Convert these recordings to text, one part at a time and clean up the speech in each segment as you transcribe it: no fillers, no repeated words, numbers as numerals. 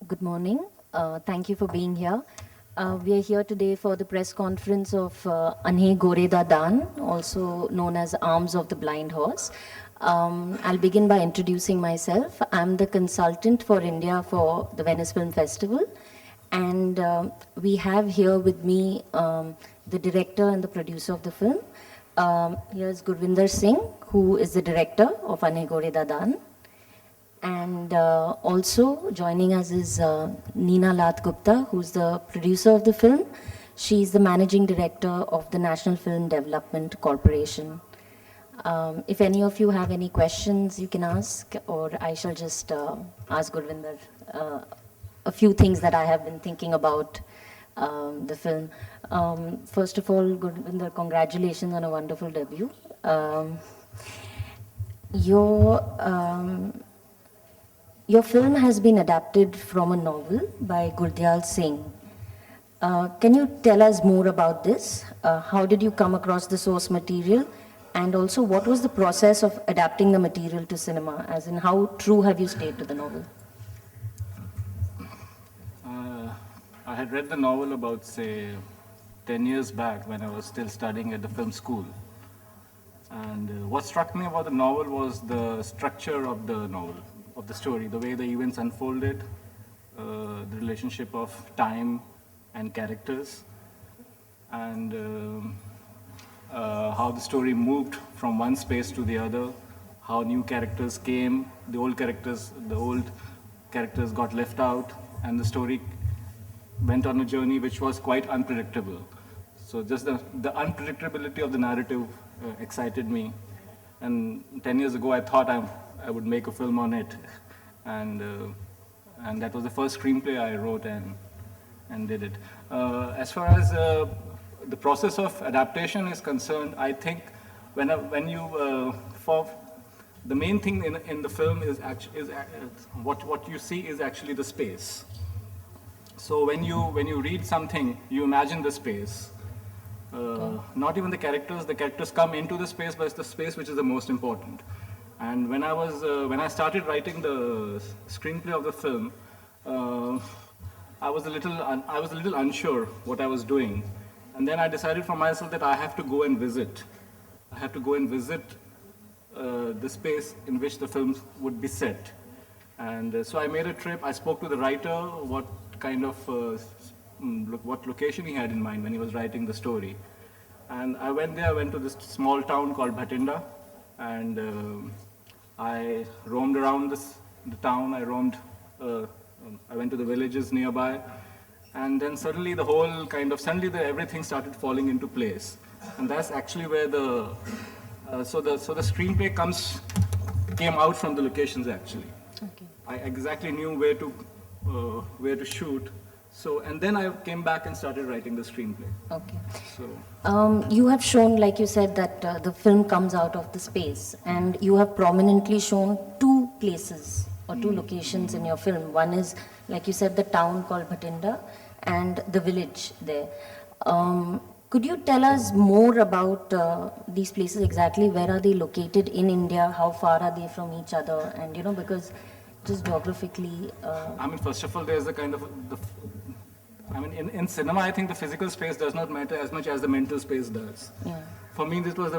Good morning. Thank you for being here. We are here today for the press conference of Anhey Ghorhey Da Daan, also known as Alms of the Blind Horse. I'll begin by introducing myself. I'm the consultant for India for the Venice Film Festival. And we have here with me the director and the producer of the film. Here's Gurvinder Singh, who is the director of Anhey Ghorhey Da Daan. And also joining us is Neena Lath Gupta, who's the producer of the film. She's the managing director of the National Film Development Corporation. If any of you have any questions, you can ask, or I shall just ask Gurvinder a few things that I have been thinking about the film. First of all, Gurvinder, congratulations on a wonderful debut. Your film has been adapted from a novel by Gurdial Singh. Can you tell us more about this? How did you come across the source material? And also, what was the process of adapting the material to cinema? As in, how true have you stayed to the novel? I had read the novel about, say, 10 years back when I was still studying at the film school. And what struck me about the novel was the structure of the novel, of the story, the way the events unfolded, the relationship of time and characters, and how the story moved from one space to the other, how new characters came, the old characters got left out, and the story went on a journey which was quite unpredictable. So just the unpredictability of the narrative excited me. And 10 years ago, I thought I would make a film on it, and that was the first screenplay I wrote and did it. As far as the process of adaptation is concerned, I think the main thing in the film is what you see is actually the space. So when you read something, you imagine the space. Not even the characters come into the space, but it's the space which is the most important. And when I started writing the screenplay of the film, I was a little unsure what I was doing. And then I decided for myself that I have to go and visit. I have to go and visit the space in which the film would be set. And so I made a trip. I spoke to the writer, what kind of what location he had in mind when he was writing the story. And I went there. I went to this small town called Bhatinda, and I roamed around the town. I went to the villages nearby, and then suddenly everything started falling into place. And that's actually where the screenplay came out from the locations actually. Okay. I exactly knew where to shoot. So, and then I came back and started writing the screenplay. Okay. So, you have shown, like you said, that the film comes out of the space, and you have prominently shown two places or two locations in your film. One is, like you said, the town called Bhatinda, and the village there. Could you tell us more about these places exactly? Where are they located in India? How far are they from each other? And because just geographically. I mean, first of all, there's a kind of in cinema, I think the physical space does not matter as much as the mental space does. Yeah. For me, this was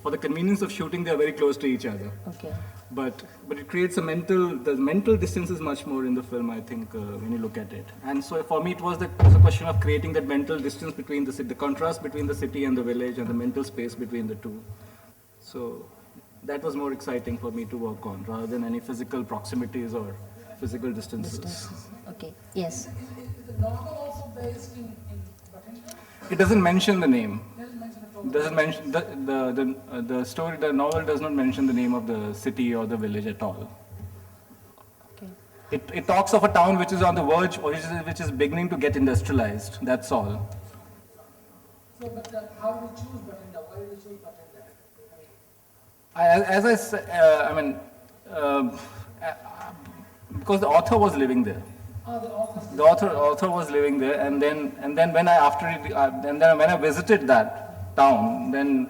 for the convenience of shooting, they are very close to each other. Okay. But it creates the mental distance is much more in the film, I think, when you look at it. And so for me, it was a question of creating that mental distance between the contrast between the city and the village, and the mental space between the two. So that was more exciting for me to work on, rather than any physical proximities or physical distances. Okay. Yes. Is the novel also based in Bhatinda? It doesn't mention the name. It doesn't mention it all. The story. The novel does not mention the name of the city or the village at all. Okay. It talks of a town which is on the verge, or which is beginning to get industrialized. That's all. So, but how did you choose Bhatinda? Why did you choose Bhatinda? As I said, because the author was living there. The author was living there, and then when I visited that town, then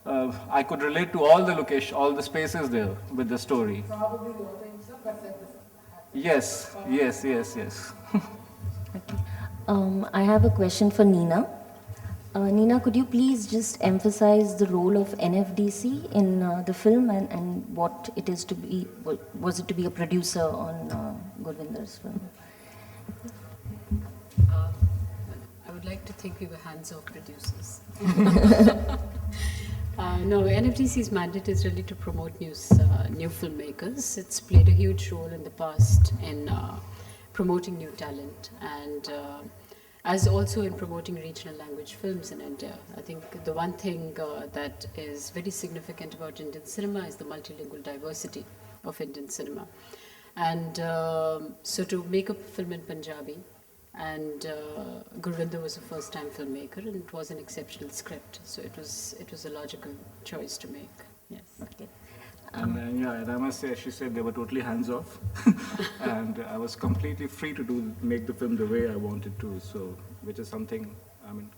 I could relate to all the spaces there with the story. Probably the author himself had said this Yes, yes, yes, yes. I have a question for Nina. Nina, could you please just emphasize the role of NFDC in the film and what it is to be, was it to be a producer on Gurvinder's film? I would like to think we were hands-off producers. No, NFDC's mandate is really to promote new filmmakers. It's played a huge role in the past in promoting new talent and as also in promoting regional language films in India. I think the one thing that is very significant about Indian cinema is the multilingual diversity of Indian cinema. And so to make a film in Punjabi, and Gurvinder was a first-time filmmaker, and it was an exceptional script, so it was a logical choice to make. Yes. Okay. And yeah, and I must say, as she said, they were totally hands-off, and I was completely free to make the film the way I wanted to. So, which is something, I mean,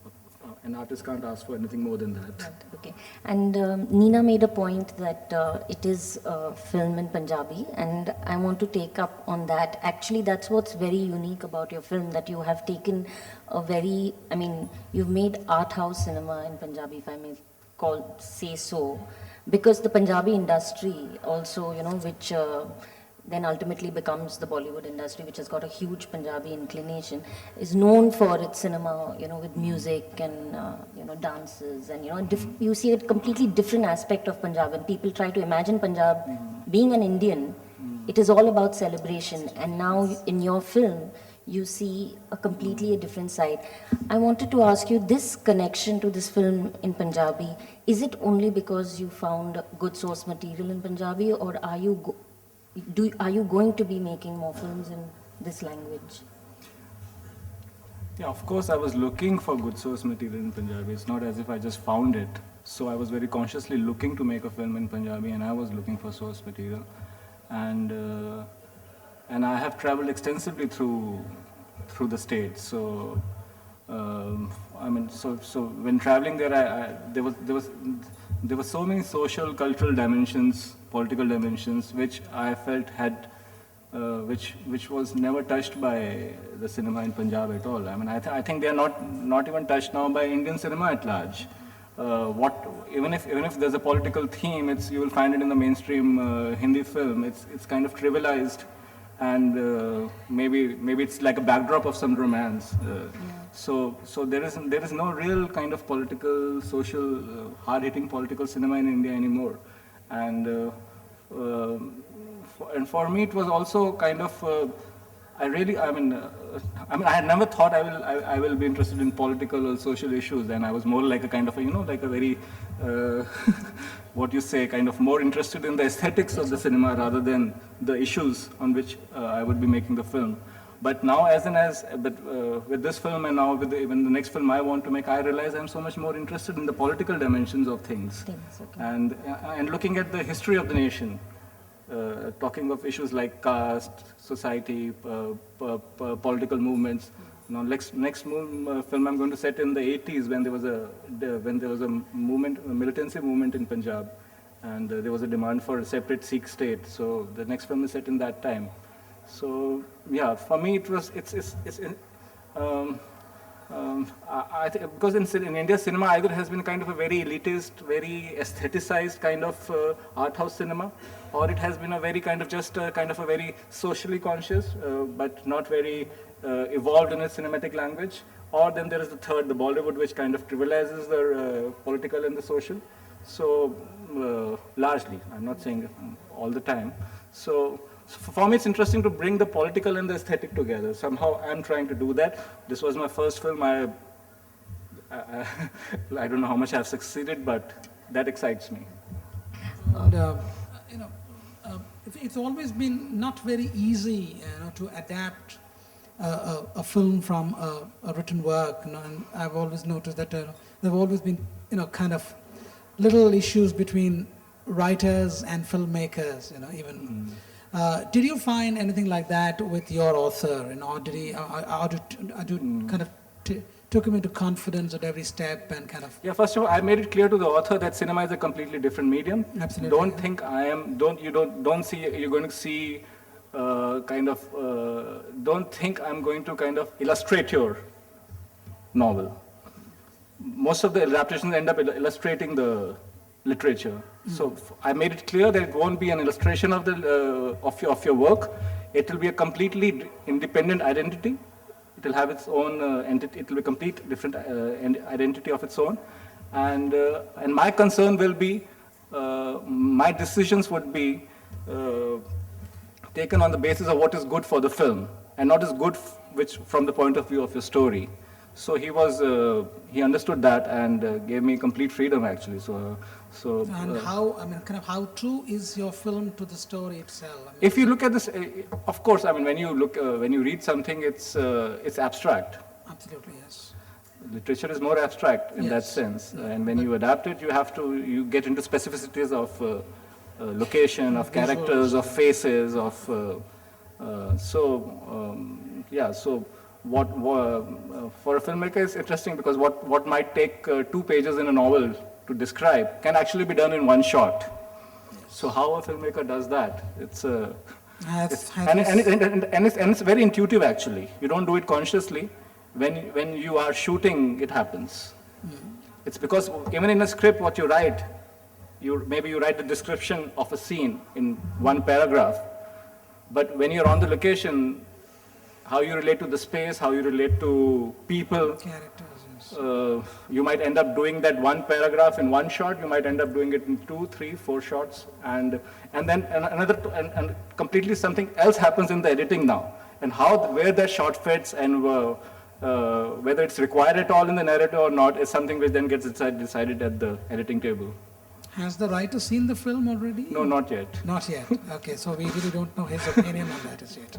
an artist can't ask for anything more than that. Right, okay. And Nina made a point that it is a film in Punjabi, and I want to take up on that. Actually, that's what's very unique about your film, that you have taken a very, I mean, you've made art house cinema in Punjabi, if I may say so, because the Punjabi industry also, you know, which then ultimately becomes the Bollywood industry, which has got a huge Punjabi inclination, is known for its cinema, you know, with music and, you know, dances and, you know, you see a completely different aspect of Punjab. When people try to imagine Punjab being an Indian, it is all about celebration. And now in your film, you see a completely different side. I wanted to ask you, this connection to this film in Punjabi, is it only because you found good source material in Punjabi, or are you going to be making more films in this language? Yeah, of course, I was looking for good source material in Punjabi. It's not as if I just found it. So I was very consciously looking to make a film in Punjabi, and I was looking for source material. And I have traveled extensively through the states. So I mean, so when traveling there, there were so many social, cultural dimensions, political dimensions, which I felt had, which was never touched by the cinema in Punjab at all. I mean, I think they are not even touched now by Indian cinema at large. Even if there's a political theme, you will find it in the mainstream Hindi film. It's kind of trivialized, and maybe it's like a backdrop of some romance. So there is no real kind of political, social, hard-hitting political cinema in India anymore, and for me it was also kind of. I had never thought I will be interested in political or social issues, and I was more like a kind of like a very what you say, kind of more interested in the aesthetics of the cinema rather than the issues on which I would be making the film. But now, with this film and now with even the next film I want to make, I realize I'm so much more interested in the political dimensions of things, Okay. and looking at the history of the nation. Talking of issues like caste, society, political movements. Now, next film I'm going to set in the 80s when there was a movement, a militancy movement in Punjab, and there was a demand for a separate Sikh state. So the next film is set in that time. So yeah, for me I think because in India, cinema either has been kind of a very elitist, very aestheticized kind of art house cinema, or it has been a very kind of a very socially conscious, but not very evolved in its cinematic language. Or then there is the third, the Bollywood, which kind of trivializes the political and the social. So largely, I'm not saying all the time. So for me, it's interesting to bring the political and the aesthetic together. Somehow, I'm trying to do that. This was my first film. I don't know how much I've succeeded, but that excites me. And, it's always been not very easy, to adapt a film from a written work. And I've always noticed that there have always been, kind of little issues between writers and filmmakers. Even. Did you find anything like that with your author? Or did he, kind of took him into confidence at every step and kind of? Yeah, first of all, I made it clear to the author that cinema is a completely different medium. Absolutely. Don't think you're going to see don't think I'm going to kind of illustrate your novel. Most of the adaptations end up illustrating the literature. So I made it clear that it won't be an illustration of the of your work. It will be a completely independent identity. It will have its own entity. It will be a complete different identity of its own. And my concern will be, my decisions would be taken on the basis of what is good for the film, and not as good which from the point of view of your story. So he understood that and gave me complete freedom actually. And how true is your film to the story itself? I mean, if you look at this, of course, I mean, when you read something, it's abstract. Absolutely, yes. Literature is more abstract in that sense, and when you adapt it, you get into specificities of location, of characters, of faces, of So for a filmmaker, it's interesting because what might take 2 pages in a novel to describe can actually be done in 1 shot. So how a filmmaker does that? It's very intuitive actually. You don't do it consciously. When you are shooting, it happens. It's because even in a script, what you write, maybe you write the description of a scene in 1 paragraph, but when you're on the location, how you relate to the space, how you relate to people, Characters, yes. You might end up doing that 1 paragraph in 1 shot. You might end up doing it in 2, 3, 4 shots, and then another completely something else happens in the editing now, and where that shot fits and whether it's required at all in the narrative or not is something which then gets decided at the editing table. Has the writer seen the film already? No, not yet. Not yet. Okay, so we really don't know his opinion on that as yet.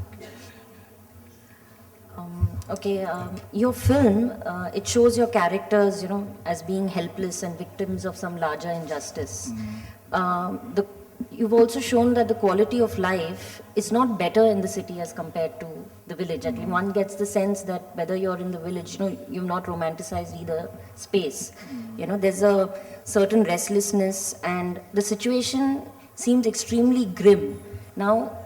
Your film, it shows your characters, as being helpless and victims of some larger injustice. You've also shown that the quality of life is not better in the city as compared to the village. I mean, one gets the sense that whether you're in the village, you've not romanticized either space. There's a certain restlessness, and the situation seems extremely grim. Now,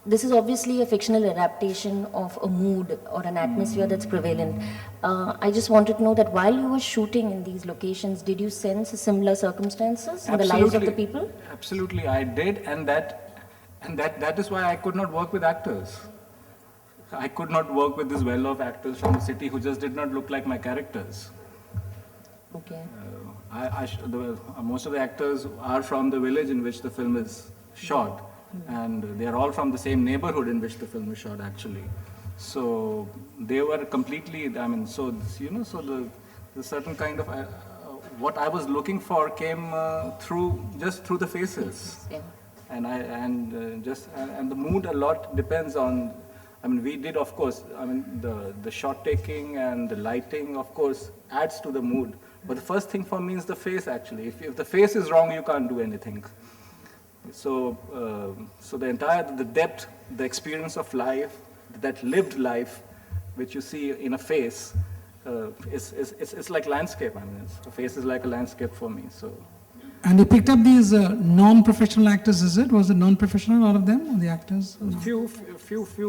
this is obviously a fictional adaptation of a mood or an atmosphere that's prevalent. I just wanted to know that while you were shooting in these locations, did you sense similar circumstances in the lives of the people? Absolutely, I did, and that is why I could not work with actors. I could not work with this well of actors from the city who just did not look like my characters. Okay. Most of the actors are from the village in which the film is shot. And they are all from the same neighborhood in which the film is shot actually. So they were completely, the certain kind of, what I was looking for came through the faces. Yeah. And the mood a lot depends on, we did of course, the shot taking and the lighting of course adds to the mood. But the first thing for me is the face actually. If the face is wrong, you can't do anything. So the depth, the experience of life, that lived life, which you see in a face, it's like landscape. A face is like a landscape for me. So. And you picked up these non-professional actors, is it? Was it non-professional, all of them, or the actors? Few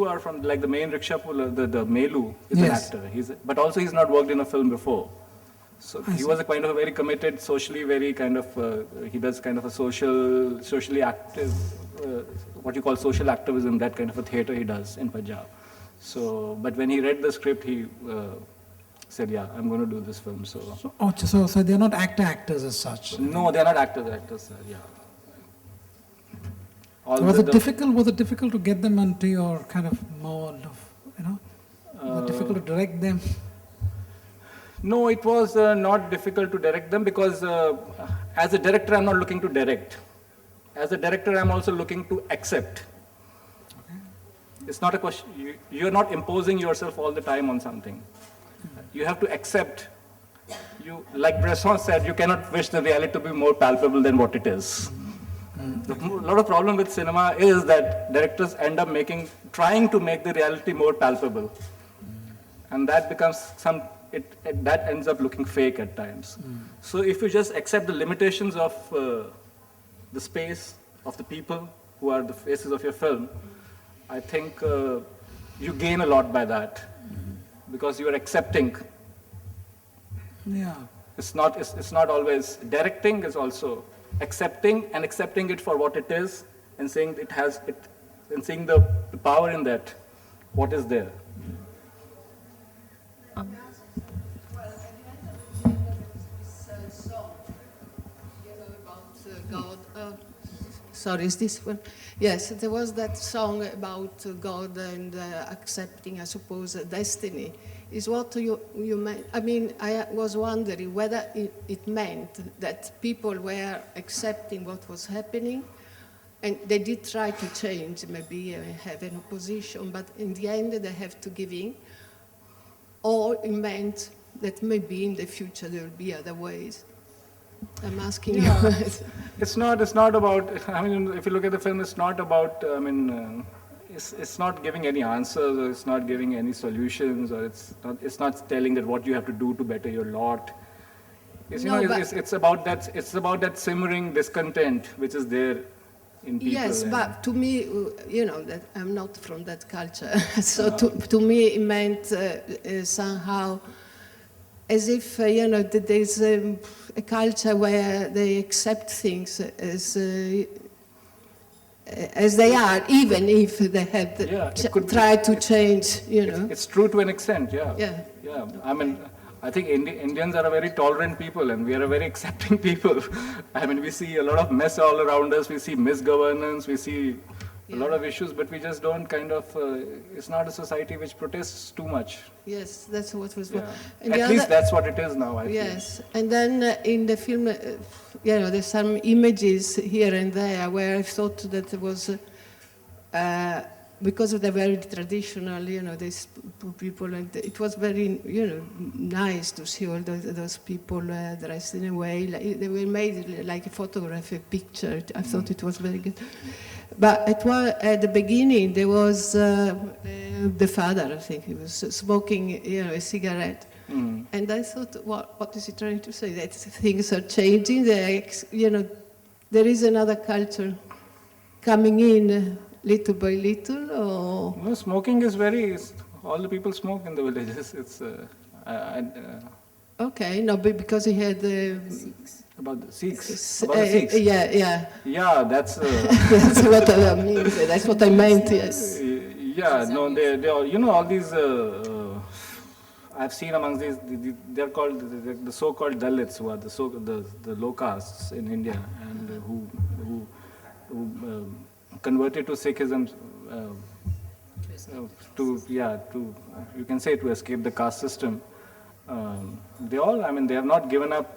are from, like the main rickshaw puller, the Melu is Yes. an actor. But also he's not worked in a film before. So he was a kind of a very committed, socially very kind of, he does kind of a socially active, what you call social activism, that kind of a theater he does in Punjab. So, but when he read the script, he said, yeah, I'm going to do this film. So they're not actors as such? No, they're not actors, sir, yeah. Was it difficult to get them into your kind of mold of, was it difficult to direct them? No, it was not difficult to direct them because as a director, I'm not looking to direct. As a director, I'm also looking to accept. Okay. It's not a question, you're not imposing yourself all the time on something. You have to accept. Like Bresson said, you cannot wish the reality to be more palpable than what it is. A lot of problem with cinema is that directors end up trying to make the reality more palpable. And that becomes that ends up looking fake at times. So if you just accept the limitations of the space, of the people who are the faces of your film, I think you gain a lot by that because you are accepting. Yeah. It's not always directing. It's also accepting and accepting it for what it is and saying it has it and seeing the power in that. What is there? God. Sorry, is this one? Yes, there was that song about God and accepting, I suppose, destiny. Is what you meant? I mean, I was wondering whether it meant that people were accepting what was happening, and they did try to change, maybe have an opposition, but in the end they have to give in, or it meant that maybe in the future there will be other ways. I'm asking you. It's not about, I mean, if you look at the film, it's not about, it's not giving any answers, or it's not giving any solutions, or it's not telling that what you have to do to better your lot. It's, it's about that simmering discontent which is there in people. Yes, but to me, that I'm not from that culture. So to me, it meant somehow as if, that there's a culture where they accept things as they are, even if they have tried to change, It's true to an extent, yeah. Yeah. Yeah, I mean, I think Indians are a very tolerant people and we are a very accepting people. I mean, we see a lot of mess all around us, we see misgovernance, we see a lot of issues, but we just don't it's not a society which protests too much. Yes, that's what was. Yeah. At least that's what it is now, I yes, feel. and then in the film, there's some images here and there where I thought that it was, because of the very traditional, these people, and it was very, nice to see all those people dressed in a way. They were made like a photographic picture. I thought it was very good. But at the beginning, there was the father, I think, he was smoking, a cigarette. Mm. And I thought, what is he trying to say? That things are changing. There is another culture coming in little by little, or? No, smoking is all the people smoke in the villages. It's, okay, no, but because he had about the Sikhs. About the Sikhs. Yeah. Yeah, that's. That's what I mean. That's what I meant. Yes. Yeah, no, they all these. I've seen amongst these. They're called the so-called Dalits, who are the low castes in India, and who converted to Sikhism. To you can say to escape the caste system. They have not given up.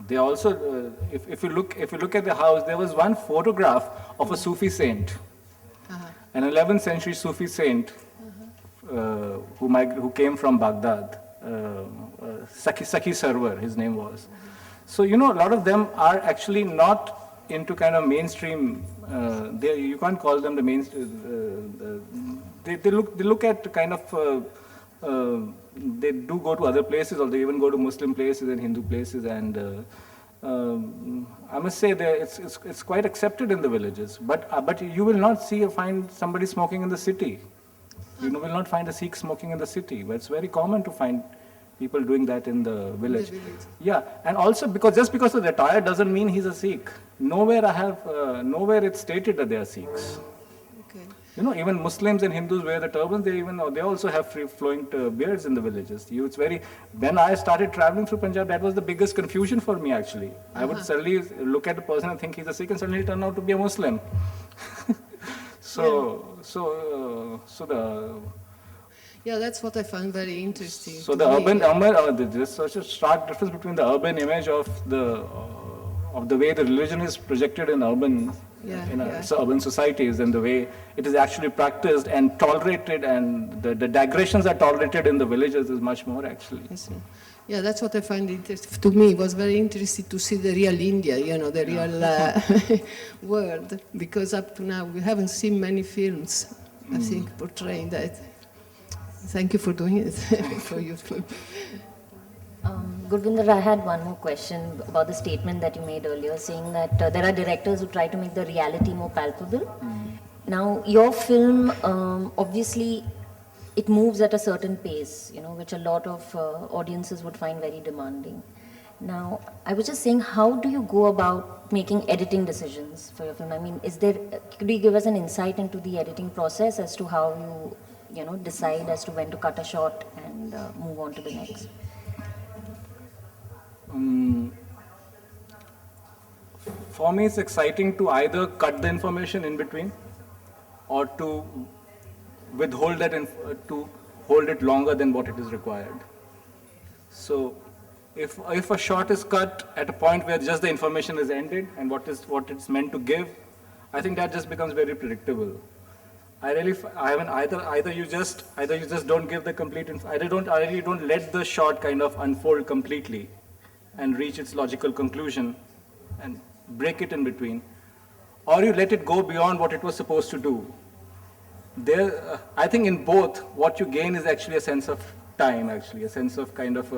They also, if you look at the house, there was one photograph of a Sufi saint, an 11th century Sufi saint, who came from Baghdad, Saki Sarwar, his name was. So a lot of them are actually not into kind of mainstream. You can't call them the mainstream. They look at kind of. They do go to other places, or they even go to Muslim places and Hindu places, and I must say that it's quite accepted in the villages. But you will not find somebody smoking in the city. You will not find a Sikh smoking in the city, but it's very common to find people doing that in the village. Yeah, and also just because of the attire doesn't mean he's a Sikh. Nowhere it's stated that they are Sikhs. Okay. Even Muslims and Hindus wear the turbans. They also have free-flowing beards in the villages. When I started traveling through Punjab, that was the biggest confusion for me actually. I would suddenly look at the person and think he's a Sikh, and suddenly turn out to be a Muslim. That's what I found very interesting. So there's such a stark difference between the urban image of the way the religion is projected in urban societies and the way it is actually practiced and tolerated, and the digressions are tolerated in the villages is much more actually. Yes, yeah, that's what I find interesting. To me, it was very interesting to see the real India, the real world, because up to now we haven't seen many films, I think, portraying that. Thank you for doing it, for your film. Gurvinder, I had one more question about the statement that you made earlier, saying that there are directors who try to make the reality more palpable. Now, your film, obviously, it moves at a certain pace, which a lot of audiences would find very demanding. Now, I was just saying, how do you go about making editing decisions for your film? I mean, could you give us an insight into the editing process as to how you decide as to when to cut a shot and move on to the next? For me, it's exciting to either cut the information in between or to withhold that to hold it longer than what it is required. So if a shot is cut at a point where just the information is ended and what it's meant to give, I think that just becomes very predictable. I haven't either you just don't give the complete I really don't let the shot kind of unfold completely and reach its logical conclusion and break it in between, or you let it go beyond what it was supposed to do. I think in both, what you gain is actually a sense of time, actually, a sense of kind of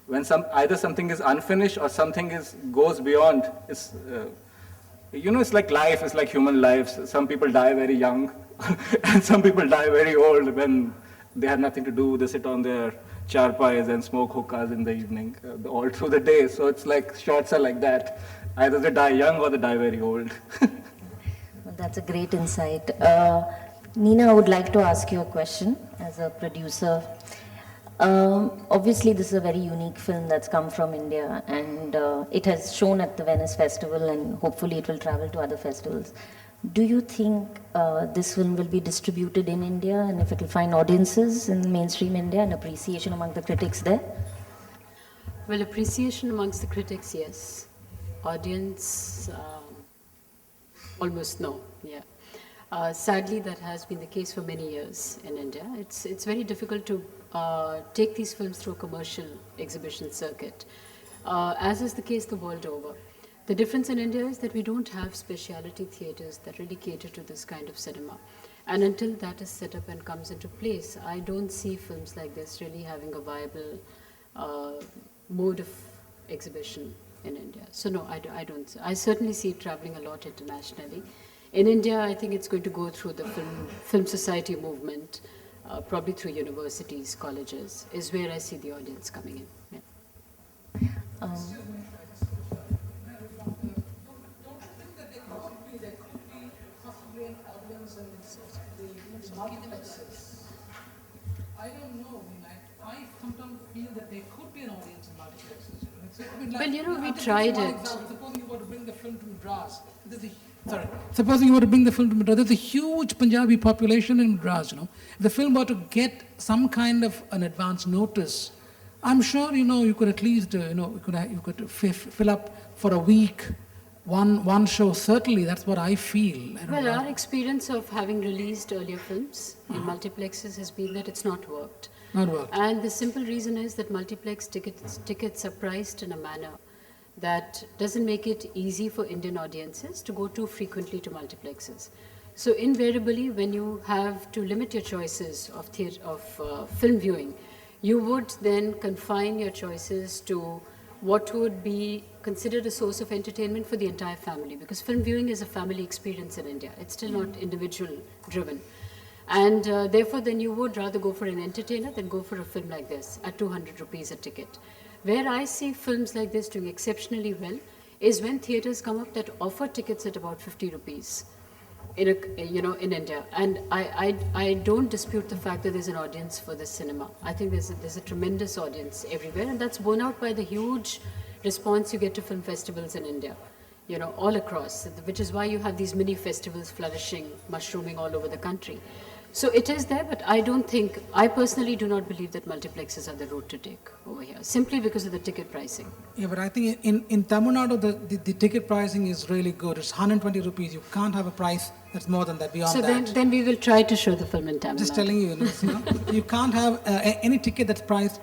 when either something is unfinished or something goes beyond. It's it's like life. It's like human lives. Some people die very young, and some people die very old when they have nothing to do. They sit on their charpais and smoke hookahs in the evening, all through the day. So it's like shots are like that. Either they die young or they die very old. Well, that's a great insight. Nina, I would like to ask you a question as a producer. Obviously, this is a very unique film that's come from India, and it has shown at the Venice Festival, and hopefully it will travel to other festivals. Do you think this film will be distributed in India, and if it will find audiences in mainstream India and appreciation among the critics there? Well, appreciation amongst the critics, yes. Audience, almost no, yeah. Sadly, that has been the case for many years in India. It's very difficult to take these films through a commercial exhibition circuit, as is the case the world over. The difference in India is that we don't have specialty theatres that really cater to this kind of cinema. And until that is set up and comes into place, I don't see films like this really having a viable mode of exhibition in India. So no, I don't. I certainly see it traveling a lot internationally. In India, I think it's going to go through the film society movement, probably through universities, colleges, is where I see the audience coming in. Yeah. I don't know. I sometimes feel that there could be an audience in multiplexes. Well, we tried it. Supposing you were to bring the film to Madras, supposing you were to bring the film to Madras, there's a huge Punjabi population in Madras. If the film were to get some kind of an advance notice, I'm sure you could at least you could fill up for a week. One show, certainly, that's what I feel. Well, our experience of having released earlier films in multiplexes has been that it's not worked. Not worked. And the simple reason is that multiplex tickets are priced in a manner that doesn't make it easy for Indian audiences to go too frequently to multiplexes. So invariably, when you have to limit your choices of film viewing, you would then confine your choices to what would be considered a source of entertainment for the entire family, because film viewing is a family experience in India. It's still not individual driven. And therefore, then you would rather go for an entertainer than go for a film like this at 200 rupees a ticket. Where I see films like this doing exceptionally well is when theatres come up that offer tickets at about 50 rupees in India. And I don't dispute the fact that there's an audience for this cinema. I think there's a tremendous audience everywhere, and that's borne out by the huge response you get to film festivals in India, all across, which is why you have these mini festivals flourishing, mushrooming all over the country. So it is there, but I personally do not believe that multiplexes are the route to take over here, simply because of the ticket pricing. Yeah, but I think in Tamil Nadu, the ticket pricing is really good. It's 120 rupees. You can't have a price that's more than that, beyond that. So then we will try to show the film in Tamil Nadu. Just telling you, you can't have any ticket that's priced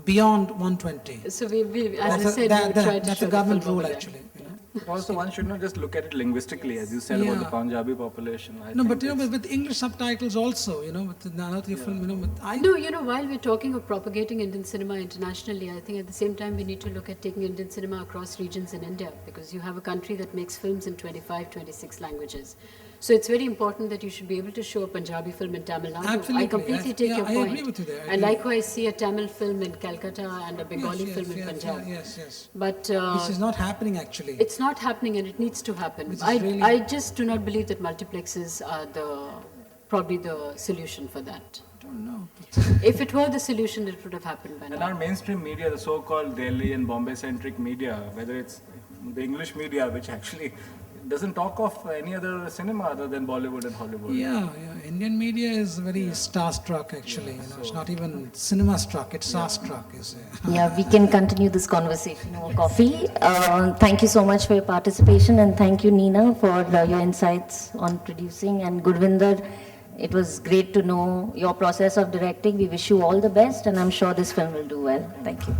beyond 120. So we as I said, we will try to that's show a government the film rule, over actually. Also, one should not just look at it linguistically, as you said about the Punjabi population. But with English subtitles also, with another film, while we're talking of propagating Indian cinema internationally, I think at the same time we need to look at taking Indian cinema across regions in India, because you have a country that makes films in 25, 26 languages. So it's very important that you should be able to show a Punjabi film in Tamil Nadu. Absolutely. I completely take your I point. agree with you there. I And agree. likewise, see a Tamil film in Calcutta and a Bengali Yes, film in yes, Punjab. yes. But This is not happening actually. it's not happening, and it needs to happen. Which is really- I just do not believe that multiplexes are probably the solution for that. I don't know. If it were the solution, it would have happened by And now. our mainstream media, the so-called Delhi and Bombay-centric media, whether it's the English media, which actually doesn't talk of any other cinema other than Bollywood and Hollywood. Yeah. Indian media is very star-struck actually. It's not even cinema-struck, it's star-struck. Yeah, we can continue this conversation over coffee. Thank you so much for your participation, and thank you, Nina, for your insights on producing. And Gurvinder, it was great to know your process of directing. We wish you all the best, and I'm sure this film will do well. Thank you.